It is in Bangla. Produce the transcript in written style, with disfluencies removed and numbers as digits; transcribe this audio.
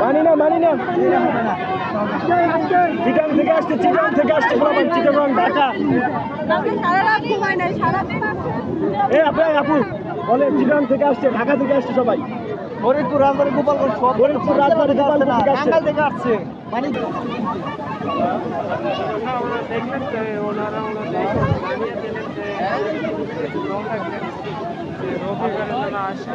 মানি না চিটাং থেকে আসছে চিটাগং ঢাকা আপু বলে চিটাং থেকে আসছে ঢাকা থেকে আসছে সবাই ফরিদপুর রাজবাড়ী গোপালগঞ্জ ফরিদপুর রাজবাড়ী গোপালগঞ্জ থেকে আসছে মানে আসে